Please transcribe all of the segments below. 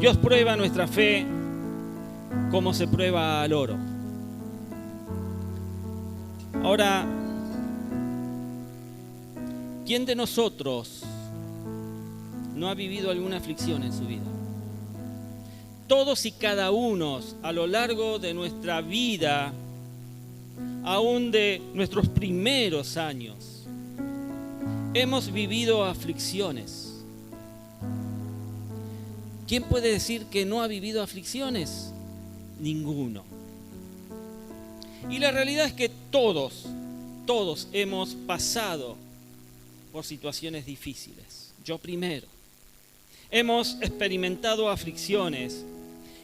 Dios prueba nuestra fe como se prueba al oro. Ahora, ¿quién de nosotros no ha vivido alguna aflicción en su vida? Todos y cada uno a lo largo de nuestra vida, aún de nuestros primeros años, hemos vivido aflicciones. ¿Quién puede decir que no ha vivido aflicciones? Ninguno. Y la realidad es que todos hemos pasado por situaciones difíciles. Yo primero. Hemos experimentado aflicciones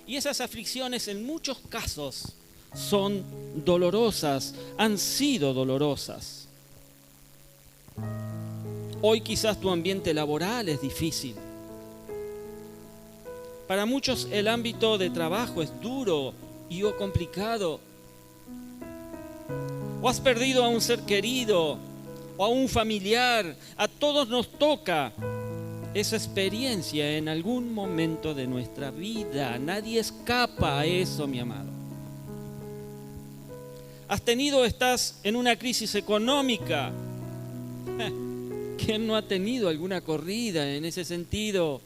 y esas aflicciones en muchos casos son dolorosas, han sido dolorosas. Hoy quizás tu ambiente laboral es difícil. Para muchos el ámbito de trabajo es duro y o complicado. O has perdido a un ser querido o a un familiar. A todos nos toca esa experiencia en algún momento de nuestra vida. Nadie escapa a eso, mi amado. Estás en una crisis económica. ¿Quién no ha tenido alguna corrida en ese sentido?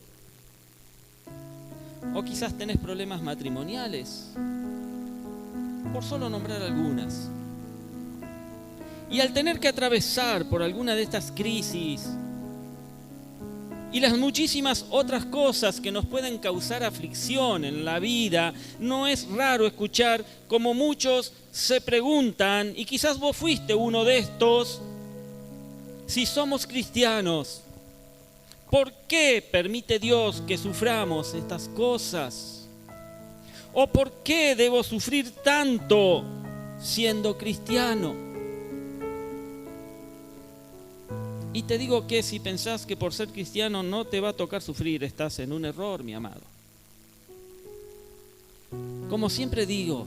O quizás tenés problemas matrimoniales, por solo nombrar algunas. Y al tener que atravesar por alguna de estas crisis y las muchísimas otras cosas que nos pueden causar aflicción en la vida, no es raro escuchar como muchos se preguntan, y quizás vos fuiste uno de estos, si somos cristianos, ¿por qué permite Dios que suframos estas cosas? ¿O por qué debo sufrir tanto siendo cristiano? Y te digo que si pensás que por ser cristiano no te va a tocar sufrir, estás en un error, mi amado. Como siempre digo,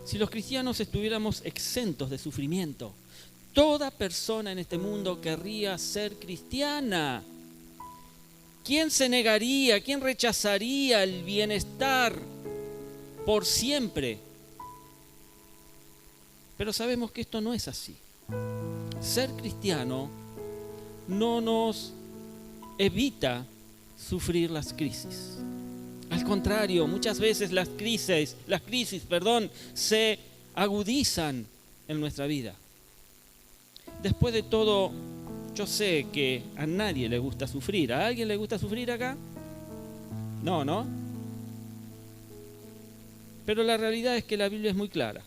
si los cristianos estuviéramos exentos de sufrimiento, toda persona en este mundo querría ser cristiana. ¿Quién se negaría? ¿Quién rechazaría el bienestar por siempre? Pero sabemos que esto no es así. Ser cristiano no nos evita sufrir las crisis. Al contrario, muchas veces las crisis, se agudizan en nuestra vida. Después de todo, yo sé que a nadie le gusta sufrir. ¿A alguien le gusta sufrir acá? No. Pero la realidad es que la Biblia es muy clara.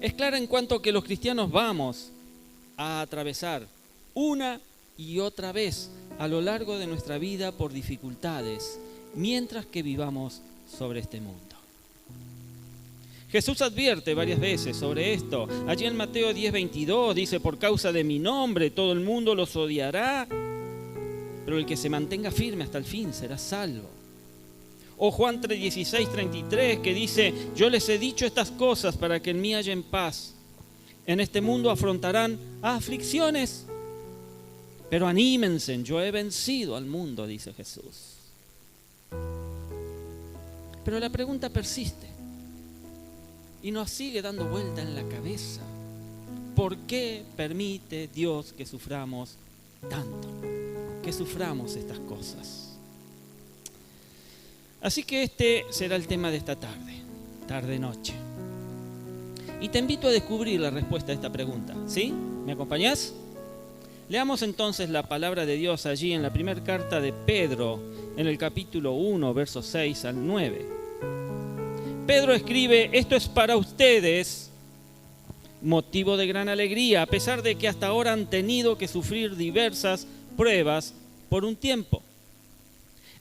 Es clara en cuanto que los cristianos vamos a atravesar una y otra vez a lo largo de nuestra vida por dificultades, mientras que vivamos sobre este mundo. Jesús advierte varias veces sobre esto. Allí en Mateo 10:22 dice: por causa de mi nombre todo el mundo los odiará, pero el que se mantenga firme hasta el fin será salvo. O Juan 16:33 que dice: yo les he dicho estas cosas para que en mí hallen paz. En este mundo afrontarán aflicciones, pero anímense, yo he vencido al mundo, dice Jesús. Pero la pregunta persiste y nos sigue dando vuelta en la cabeza. ¿Por qué permite Dios que suframos tanto? Que suframos estas cosas. Así que este será el tema de esta tarde-noche. Y te invito a descubrir la respuesta a esta pregunta, ¿sí? ¿Me acompañás? Leamos entonces la palabra de Dios allí en la primera carta de Pedro, en el capítulo 1, versos 6 al 9. Pedro escribe: esto es para ustedes motivo de gran alegría, a pesar de que hasta ahora han tenido que sufrir diversas pruebas por un tiempo.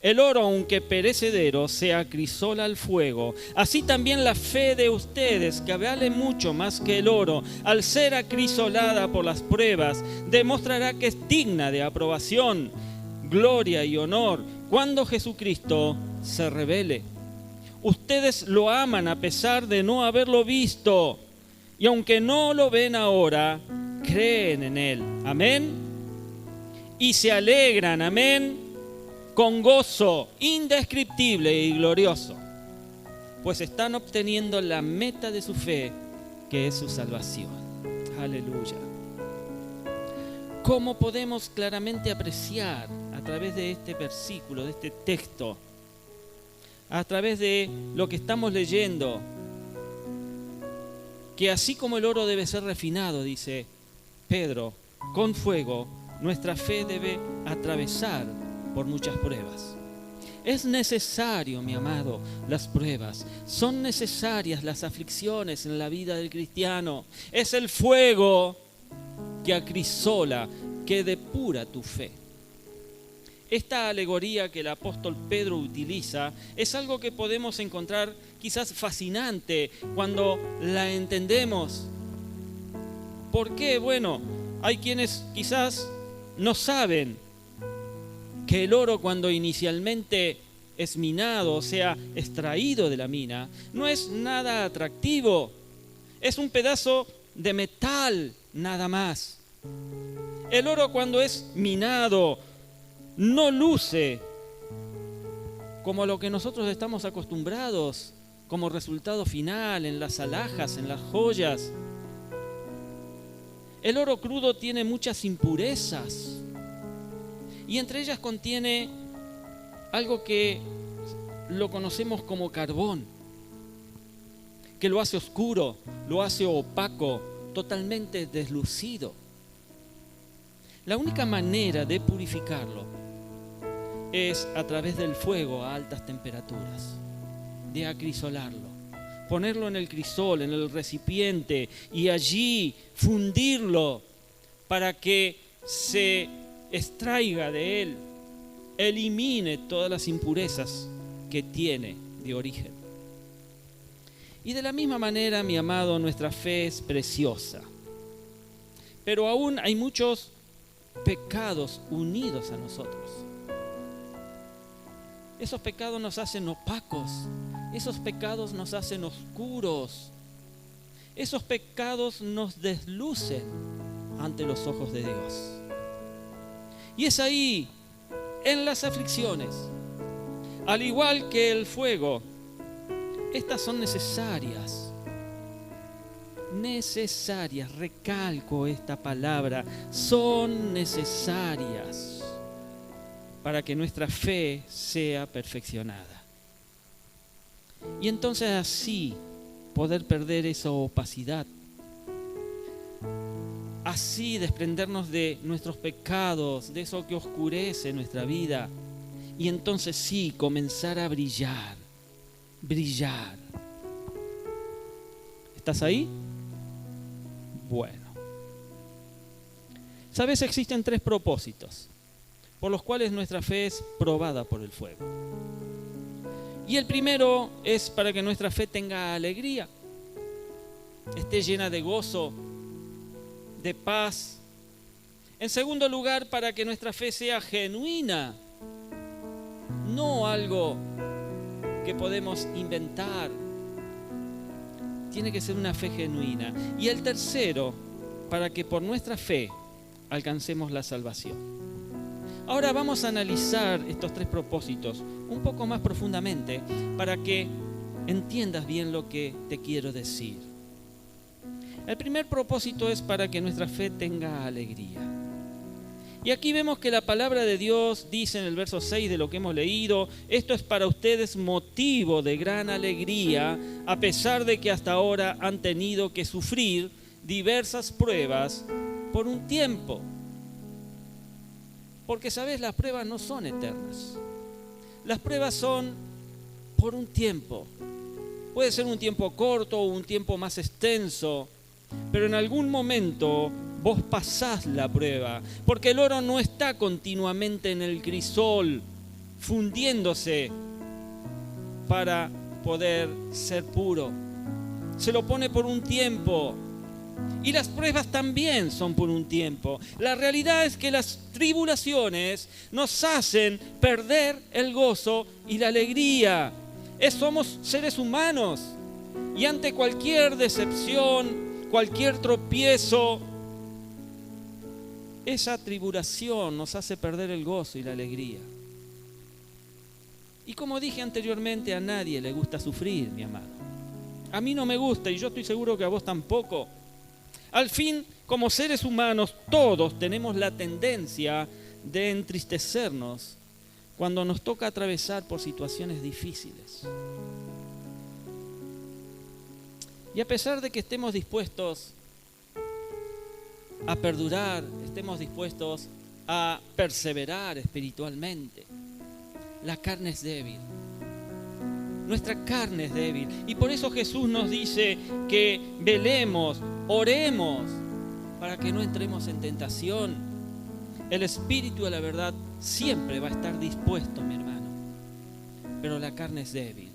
El oro, aunque perecedero, se acrisola al fuego. Así también la fe de ustedes, que vale mucho más que el oro, al ser acrisolada por las pruebas, demostrará que es digna de aprobación, gloria y honor cuando Jesucristo se revele. Ustedes lo aman a pesar de no haberlo visto, y aunque no lo ven ahora, creen en Él. Amén. Y se alegran, amén, con gozo indescriptible y glorioso, pues están obteniendo la meta de su fe, que es su salvación. Aleluya. ¿Cómo podemos claramente apreciar a través de este versículo, de este texto, a través de lo que estamos leyendo, que así como el oro debe ser refinado, dice Pedro, con fuego, nuestra fe debe atravesar por muchas pruebas? Es necesario, mi amado, las pruebas. Son necesarias las aflicciones en la vida del cristiano. Es el fuego que acrisola, que depura tu fe. Esta alegoría que el apóstol Pedro utiliza es algo que podemos encontrar quizás fascinante cuando la entendemos. ¿Por qué? Bueno, hay quienes quizás no saben que el oro, cuando inicialmente es minado, o sea, extraído de la mina, no es nada atractivo. Es un pedazo de metal nada más. El oro, cuando es minado, no luce como lo que nosotros estamos acostumbrados como resultado final en las alhajas, en las joyas. El oro crudo tiene muchas impurezas y entre ellas contiene algo que lo conocemos como carbón, que lo hace oscuro, lo hace opaco, totalmente deslucido. La única manera de purificarlo es a través del fuego a altas temperaturas, de acrisolarlo, ponerlo en el crisol, en el recipiente y allí fundirlo para que se extraiga de él, elimine todas las impurezas que tiene de origen. Y de la misma manera, mi amado, nuestra fe es preciosa, pero aún hay muchos pecados unidos a nosotros. Esos pecados nos hacen opacos, esos pecados nos hacen oscuros, esos pecados nos deslucen ante los ojos de Dios. Y es ahí, en las aflicciones, al igual que el fuego, estas son necesarias, recalco esta palabra, son necesarias para que nuestra fe sea perfeccionada. Y entonces así poder perder esa opacidad, así desprendernos de nuestros pecados, de eso que oscurece nuestra vida, y entonces sí comenzar a brillar. ¿Estás ahí? Bueno. ¿Sabes? Existen 3 propósitos por los cuales nuestra fe es probada por el fuego. Y el primero es para que nuestra fe tenga alegría, esté llena de gozo, de paz. En segundo lugar, para que nuestra fe sea genuina, no algo que podemos inventar. Tiene que ser una fe genuina. Y el tercero, para que por nuestra fe alcancemos la salvación. Ahora vamos a analizar estos 3 propósitos un poco más profundamente para que entiendas bien lo que te quiero decir. El primer propósito es para que nuestra fe tenga alegría. Y aquí vemos que la palabra de Dios dice en el verso 6 de lo que hemos leído: esto es para ustedes motivo de gran alegría, a pesar de que hasta ahora han tenido que sufrir diversas pruebas por un tiempo. Porque, ¿sabes? Las pruebas no son eternas. Las pruebas son por un tiempo. Puede ser un tiempo corto o un tiempo más extenso, pero en algún momento vos pasás la prueba, porque el oro no está continuamente en el crisol fundiéndose para poder ser puro. Se lo pone por un tiempo. Y las pruebas también son por un tiempo. La realidad es que las tribulaciones nos hacen perder el gozo y la alegría. Somos seres humanos y ante cualquier decepción, cualquier tropiezo, esa tribulación nos hace perder el gozo y la alegría. Y como dije anteriormente, a nadie le gusta sufrir, mi amado. A mí no me gusta y yo estoy seguro que a vos tampoco. Al fin, como seres humanos, todos tenemos la tendencia de entristecernos cuando nos toca atravesar por situaciones difíciles. Y a pesar de que estemos dispuestos a perdurar, estemos dispuestos a perseverar espiritualmente, la carne es débil. Nuestra carne es débil. Y por eso Jesús nos dice que velemos, oremos, para que no entremos en tentación. El Espíritu de la verdad siempre va a estar dispuesto, mi hermano. Pero la carne es débil.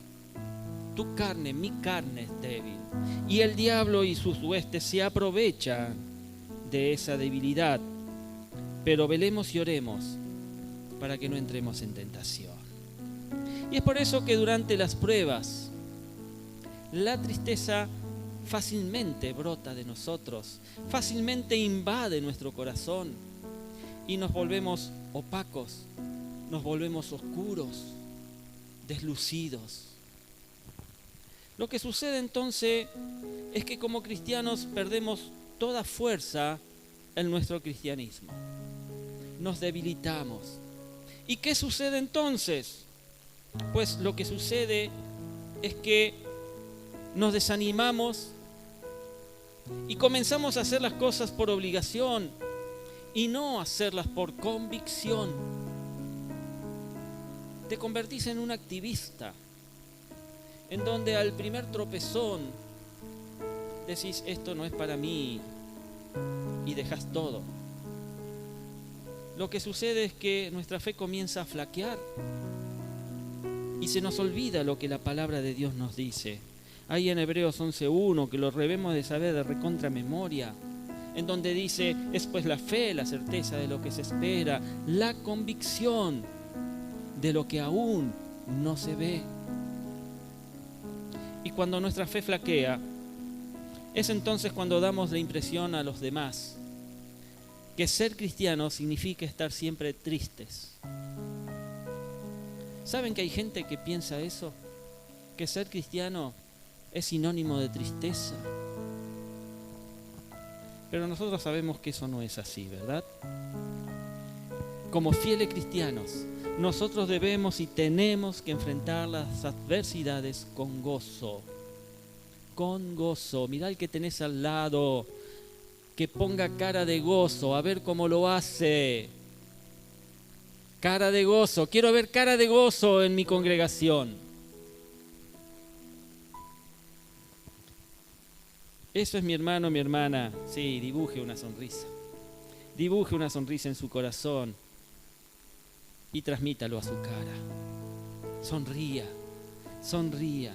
Tu carne, mi carne es débil. Y el diablo y sus huestes se aprovechan de esa debilidad. Pero velemos y oremos para que no entremos en tentación. Y es por eso que durante las pruebas, la tristeza fácilmente brota de nosotros, fácilmente invade nuestro corazón y nos volvemos opacos, nos volvemos oscuros, deslucidos. Lo que sucede entonces es que como cristianos perdemos toda fuerza en nuestro cristianismo. Nos debilitamos. ¿Y qué sucede entonces? Pues lo que sucede es que nos desanimamos y comenzamos a hacer las cosas por obligación y no hacerlas por convicción. Te convertís en un activista, en donde al primer tropezón decís, esto no es para mí, y dejas todo. Lo que sucede es que nuestra fe comienza a flaquear y se nos olvida lo que la palabra de Dios nos dice. Ahí en Hebreos 11:1, que lo debemos de saber de recontra memoria, en donde dice, es pues la fe, la certeza de lo que se espera, la convicción de lo que aún no se ve. Y cuando nuestra fe flaquea, es entonces cuando damos la impresión a los demás que ser cristiano significa estar siempre tristes. ¿Saben que hay gente que piensa eso? Que ser cristiano es sinónimo de tristeza. Pero nosotros sabemos que eso no es así, ¿verdad? Como fieles cristianos, nosotros debemos y tenemos que enfrentar las adversidades con gozo. Con gozo. Mirá al que tenés al lado, que ponga cara de gozo, a ver cómo lo hace. Cara de gozo, quiero ver cara de gozo en mi congregación. Eso es mi hermano, mi hermana. Sí, dibuje una sonrisa. Dibuje una sonrisa en su corazón y transmítalo a su cara. Sonría, sonría.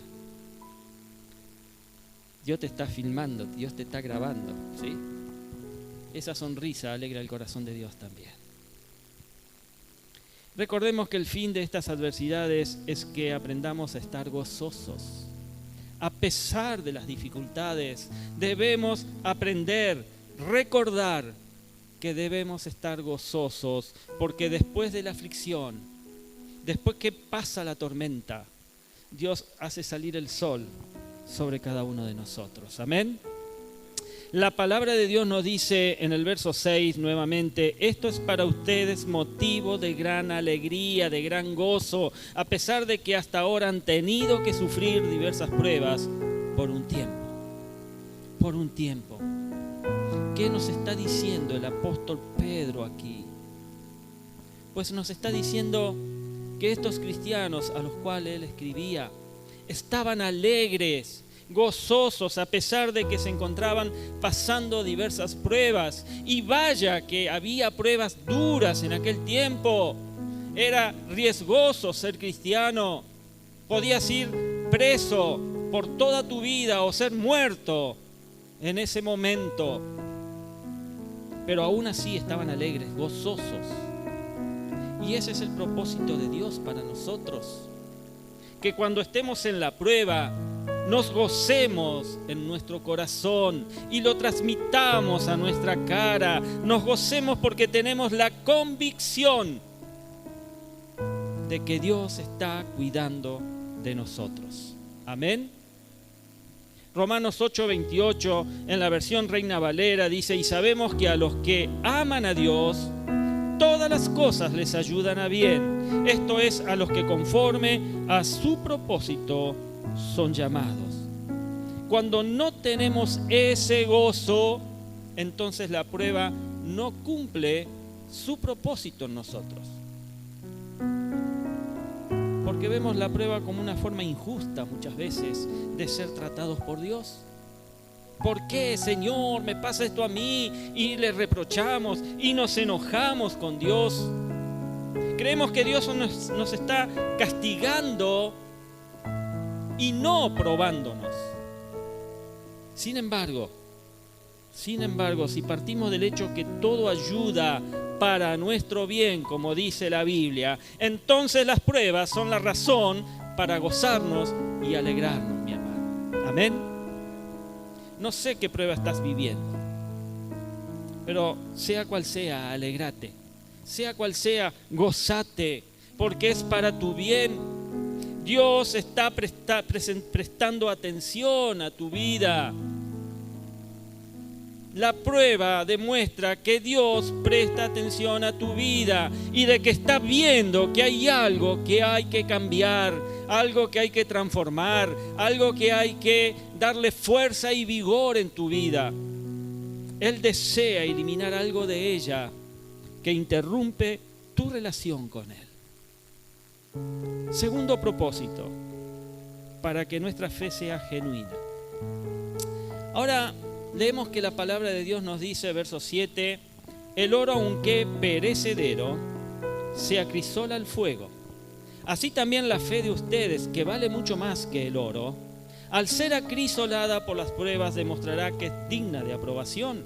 Dios te está filmando, Dios te está grabando, ¿sí? Esa sonrisa alegra el corazón de Dios también. Recordemos que el fin de estas adversidades es que aprendamos a estar gozosos. A pesar de las dificultades, debemos aprender, recordar que debemos estar gozosos, porque después de la aflicción, después que pasa la tormenta, Dios hace salir el sol sobre cada uno de nosotros. Amén. La palabra de Dios nos dice en el verso 6 nuevamente, esto es para ustedes motivo de gran alegría, de gran gozo, a pesar de que hasta ahora han tenido que sufrir diversas pruebas por un tiempo. Por un tiempo. ¿Qué nos está diciendo el apóstol Pedro aquí? Pues nos está diciendo que estos cristianos a los cuales él escribía estaban alegres, gozosos, a pesar de que se encontraban pasando diversas pruebas. Y vaya que había pruebas duras en aquel tiempo. Era riesgoso ser cristiano. Podías ir preso por toda tu vida o ser muerto en ese momento. Pero aún así estaban alegres, gozosos. Y ese es el propósito de Dios para nosotros. Que cuando estemos en la prueba, nos gocemos en nuestro corazón y lo transmitamos a nuestra cara. Nos gocemos porque tenemos la convicción de que Dios está cuidando de nosotros. Amén. Romanos 8:28 en la versión Reina Valera dice: y sabemos que a los que aman a Dios, todas las cosas les ayudan a bien. Esto es, a los que conforme a su propósito son llamados. Cuando no tenemos ese gozo, entonces la prueba no cumple su propósito en nosotros. Porque vemos la prueba como una forma injusta muchas veces de ser tratados por Dios. ¿Por qué, Señor, me pasa esto a mí? Y le reprochamos y nos enojamos con Dios. Creemos que Dios nos está castigando y no probándonos. Sin embargo, si partimos del hecho que todo ayuda para nuestro bien, como dice la Biblia, entonces las pruebas son la razón para gozarnos y alegrarnos, mi hermano. Amén. No sé qué prueba estás viviendo, pero sea cual sea, alégrate. Sea cual sea, gozate, porque es para tu bien. Dios está prestando atención a tu vida. La prueba demuestra que Dios presta atención a tu vida y de que está viendo que hay algo que hay que cambiar, algo que hay que transformar, algo que hay que darle fuerza y vigor en tu vida. Él desea eliminar algo de ella que interrumpe tu relación con Él. Segundo propósito, para que nuestra fe sea genuina. Ahora, leemos que la palabra de Dios nos dice, verso 7, el oro, aunque perecedero, se acrisola al fuego. Así también la fe de ustedes, que vale mucho más que el oro, al ser acrisolada por las pruebas, demostrará que es digna de aprobación,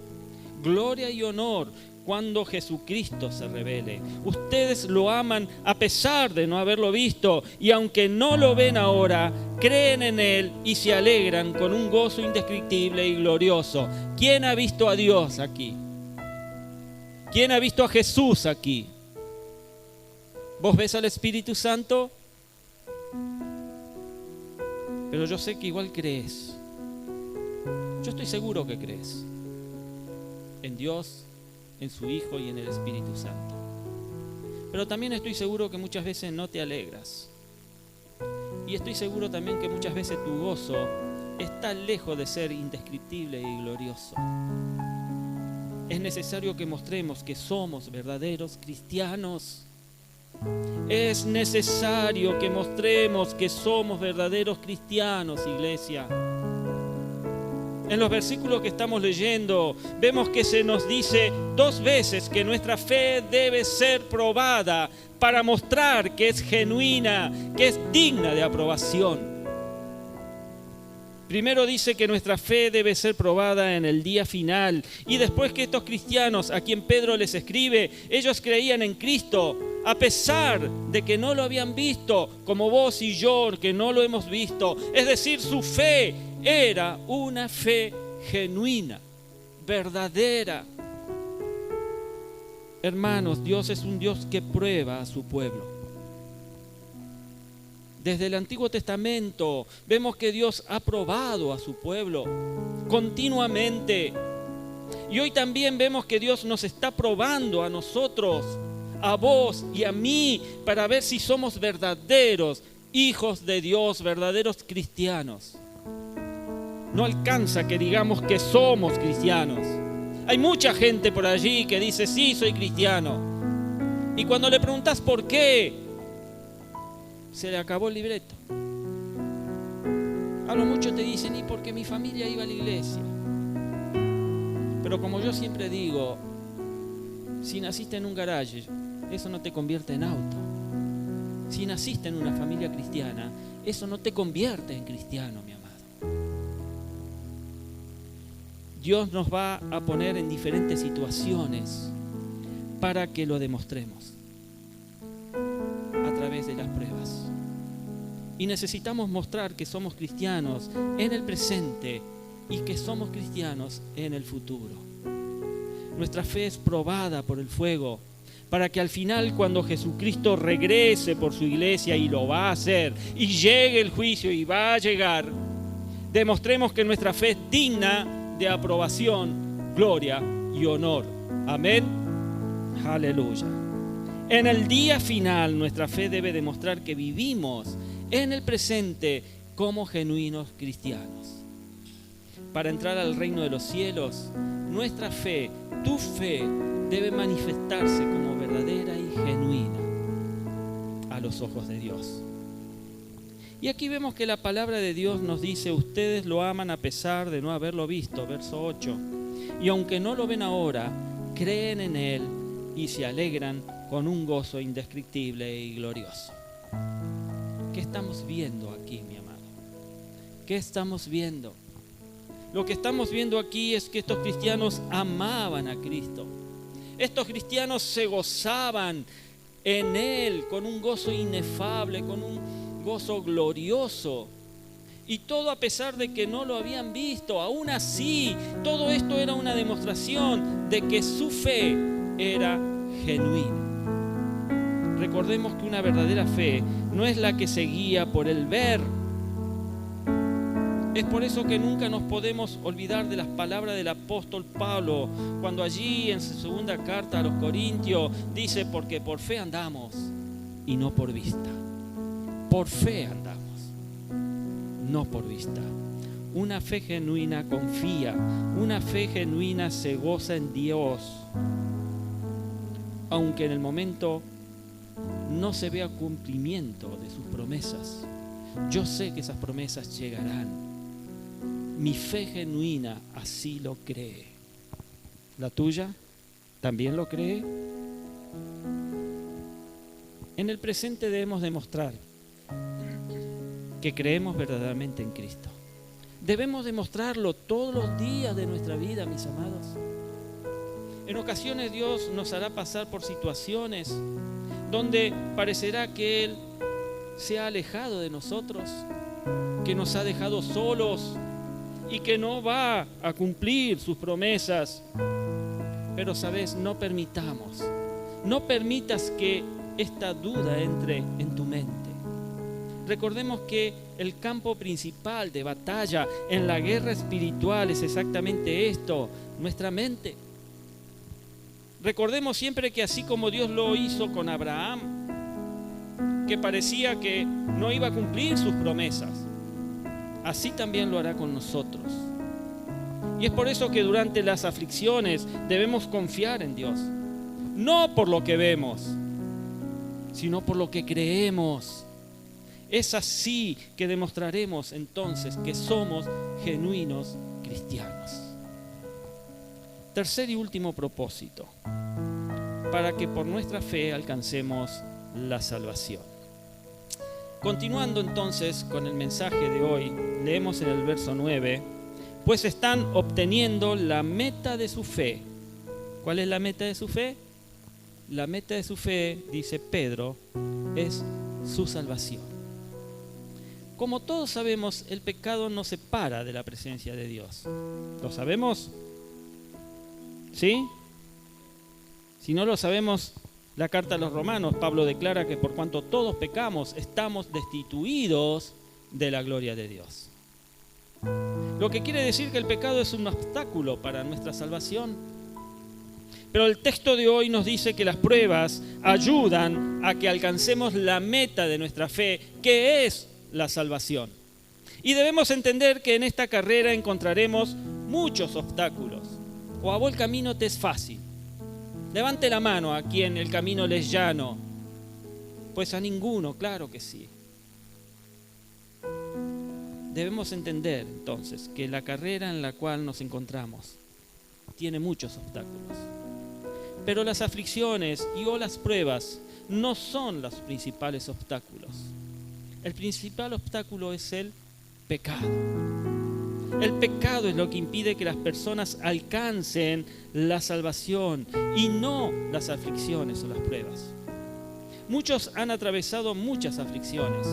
gloria y honor cuando Jesucristo se revele. Ustedes lo aman a pesar de no haberlo visto, y aunque no lo ven ahora, creen en Él y se alegran con un gozo indescriptible y glorioso. ¿Quién ha visto a Dios aquí? ¿Quién ha visto a Jesús aquí? ¿Vos ves al Espíritu Santo? Pero yo sé que igual crees. Yo estoy seguro que crees en Dios, en su Hijo y en el Espíritu Santo. Pero también estoy seguro que muchas veces no te alegras. Y estoy seguro también que muchas veces tu gozo está lejos de ser indescriptible y glorioso. Es necesario que mostremos que somos verdaderos cristianos. Es necesario que mostremos que somos verdaderos cristianos, iglesia. En los versículos que estamos leyendo, vemos que se nos dice 2 veces que nuestra fe debe ser probada para mostrar que es genuina, que es digna de aprobación. Primero dice que nuestra fe debe ser probada en el día final. Y después que estos cristianos, a quien Pedro les escribe, ellos creían en Cristo, a pesar de que no lo habían visto, como vos y yo, que no lo hemos visto. Es decir, su fe era una fe genuina, verdadera. Hermanos, Dios es un Dios que prueba a su pueblo. Desde el Antiguo Testamento vemos que Dios ha probado a su pueblo continuamente. Y hoy también vemos que Dios nos está probando a nosotros, a vos y a mí, para ver si somos verdaderos hijos de Dios, verdaderos cristianos. No alcanza que digamos que somos cristianos. Hay mucha gente por allí que dice, sí, soy cristiano. Y cuando le preguntas por qué, se le acabó el libreto. A lo mucho te dicen, y porque mi familia iba a la iglesia. Pero como yo siempre digo, si naciste en un garaje, eso no te convierte en auto. Si naciste en una familia cristiana, eso no te convierte en cristiano, mi amado. Dios nos va a poner en diferentes situaciones para que lo demostremos a través de las pruebas. Y necesitamos mostrar que somos cristianos en el presente y que somos cristianos en el futuro. Nuestra fe es probada por el fuego. para que al final, cuando Jesucristo regrese por su iglesia, y lo va a hacer, y llegue el juicio y va a llegar, demostremos que nuestra fe es digna de aprobación, gloria y honor. Amén. Aleluya. En el día final, nuestra fe debe demostrar que vivimos en el presente como genuinos cristianos. Para entrar al reino de los cielos, nuestra fe, tu fe, debe manifestarse como verdadera y genuina a los ojos de Dios. Y aquí vemos que la palabra de Dios nos dice: ustedes lo aman a pesar de no haberlo visto, verso 8. Y aunque no lo ven ahora, creen en Él y se alegran con un gozo indescriptible y glorioso. ¿Qué estamos viendo aquí, mi amado? ¿Qué estamos viendo? Lo que estamos viendo aquí es que estos cristianos amaban a Cristo. Estos cristianos se gozaban en Él con un gozo inefable, con un gozo glorioso. Y todo a pesar de que no lo habían visto. Aún así, todo esto era una demostración de que su fe era genuina. Recordemos que una verdadera fe no es la que se guía por el ver. Es por eso que nunca nos podemos olvidar de las palabras del apóstol Pablo, cuando allí en su segunda carta a los Corintios dice: porque por fe andamos y no por vista. Por fe andamos, no por vista. Una fe genuina confía, una fe genuina se goza en Dios, aunque en el momento no se vea cumplimiento de sus promesas. Yo sé que esas promesas llegarán. Mi fe genuina así lo cree. ¿La tuya también lo cree? En el presente debemos demostrar que creemos verdaderamente en Cristo. Debemos demostrarlo todos los días de nuestra vida, mis amados. En ocasiones Dios nos hará pasar por situaciones donde parecerá que Él se ha alejado de nosotros, que nos ha dejado solos y que no va a cumplir sus promesas. Pero sabes, no permitas que esta duda entre en tu mente. Recordemos que el campo principal de batalla en la guerra espiritual es exactamente esto, nuestra mente. Recordemos siempre que así como Dios lo hizo con Abraham, que parecía que no iba a cumplir sus promesas, así también lo hará con nosotros. Y es por eso que durante las aflicciones debemos confiar en Dios, no por lo que vemos, sino por lo que creemos. Es así que demostraremos entonces que somos genuinos cristianos. Tercer y último propósito, para que por nuestra fe alcancemos la salvación. Continuando entonces con el mensaje de hoy, leemos en el verso 9: pues están obteniendo la meta de su fe. ¿Cuál es la meta de su fe? La meta de su fe, dice Pedro, es su salvación. Como todos sabemos, el pecado nos separa de la presencia de Dios. ¿Lo sabemos? ¿Sí? Si no lo sabemos, la carta a los Romanos, Pablo declara que por cuanto todos pecamos, estamos destituidos de la gloria de Dios. Lo que quiere decir que el pecado es un obstáculo para nuestra salvación. Pero el texto de hoy nos dice que las pruebas ayudan a que alcancemos la meta de nuestra fe, que es la salvación. Y debemos entender que en esta carrera encontraremos muchos obstáculos. ¿O a vos el camino te es fácil? Levante la mano a quien el camino le es llano. Pues a ninguno, claro que sí. Debemos entender entonces que la carrera en la cual nos encontramos tiene muchos obstáculos. Pero las aflicciones o las pruebas no son los principales obstáculos. El principal obstáculo es el pecado. El pecado es lo que impide que las personas alcancen la salvación y no las aflicciones o las pruebas. Muchos han atravesado muchas aflicciones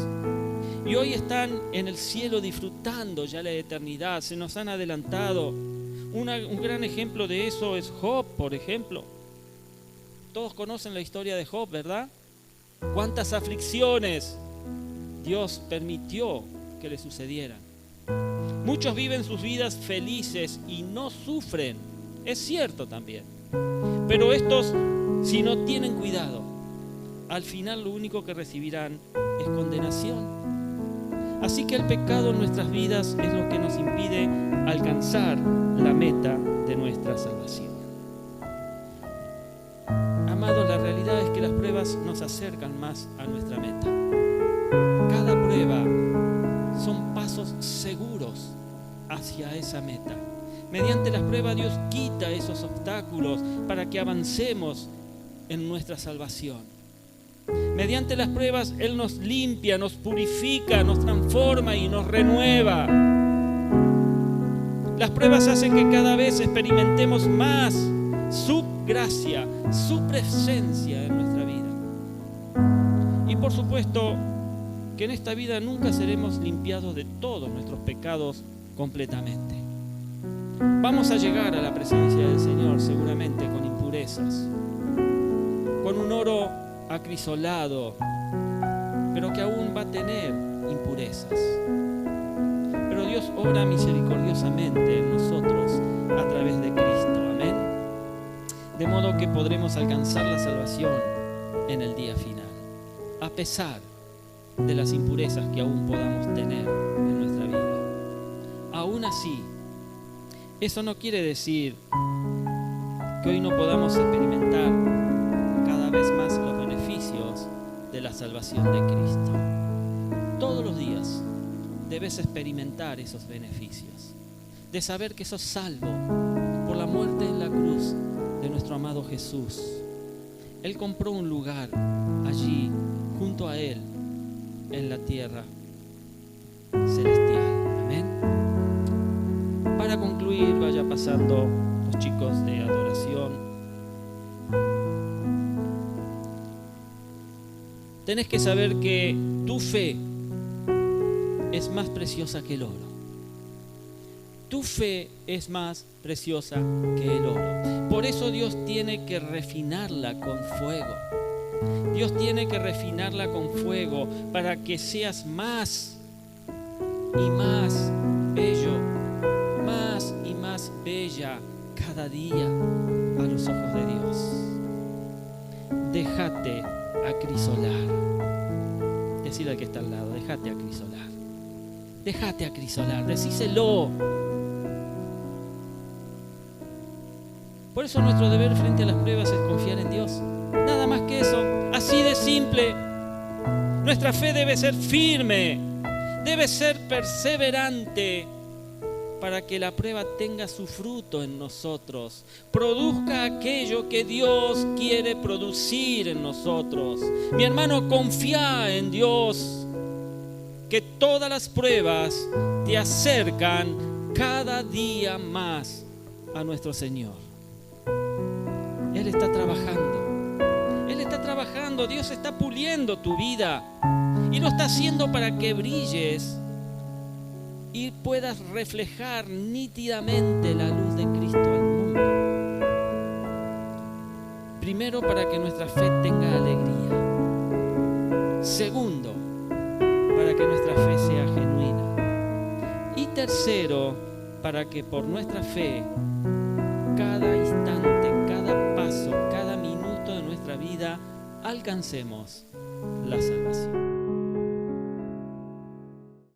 y hoy están en el cielo disfrutando ya la eternidad, se nos han adelantado. Un gran ejemplo de eso es Job, por ejemplo. Todos conocen la historia de Job, ¿verdad? ¿Cuántas aflicciones Dios permitió que le sucedieran? Muchos viven sus vidas felices y no sufren. Es cierto también. Pero estos, si no tienen cuidado, al final lo único que recibirán es condenación. Así que el pecado en nuestras vidas es lo que nos impide alcanzar la meta de nuestra salvación. Amados, la realidad es que las pruebas nos acercan más a nuestra meta. Cada prueba son pasos seguros hacia esa meta. Mediante las pruebas Dios quita esos obstáculos para que avancemos en nuestra salvación. Mediante las pruebas Él nos limpia, nos purifica, nos transforma y nos renueva. Las pruebas hacen que cada vez experimentemos más su gracia, su presencia en nuestra vida. Y por supuesto que en esta vida nunca seremos limpiados de todos nuestros pecados completamente. Vamos a llegar a la presencia del Señor seguramente con impurezas, con un oro acrisolado, pero que aún va a tener impurezas. Pero Dios obra misericordiosamente en nosotros a través de Cristo, amén. De modo que podremos alcanzar la salvación en el día final, a pesar de las impurezas que aún podamos tener en nuestra vida. Aún así, eso no quiere decir que hoy no podamos experimentar cada vez más los beneficios de la salvación de Cristo. Todos los días debes experimentar esos beneficios, de saber que sos salvo por la muerte en la cruz de nuestro amado Jesús. Él compró un lugar allí, junto a Él, en la tierra celestial. Amén. Para concluir, vaya pasando los chicos de adoración. Tenés que saber que tu fe es más preciosa que el oro. Tu fe es más preciosa que el oro. Por eso Dios tiene que refinarla con fuego. Dios tiene que refinarla con fuego para que seas más y más bello, más y más bella cada día a los ojos de Dios. Déjate acrisolar. Decirle al que está al lado, déjate acrisolar. Déjate acrisolar, decíselo. Por eso nuestro deber frente a las pruebas es confiar en Dios. Nada más que eso, así de simple. Nuestra fe debe ser firme, debe ser perseverante para que la prueba tenga su fruto en nosotros, produzca aquello que Dios quiere producir en nosotros. Mi hermano, confía en Dios, que todas las pruebas te acercan cada día más a nuestro Señor. Él está trabajando. Él está trabajando. Dios está puliendo tu vida. Y lo está haciendo para que brilles y puedas reflejar nítidamente la luz de Cristo al mundo. Primero, para que nuestra fe tenga alegría. Segundo, para que nuestra fe sea genuina. Y tercero, para que por nuestra fe, cada instante, cada paso, cada minuto de nuestra vida, alcancemos la salvación.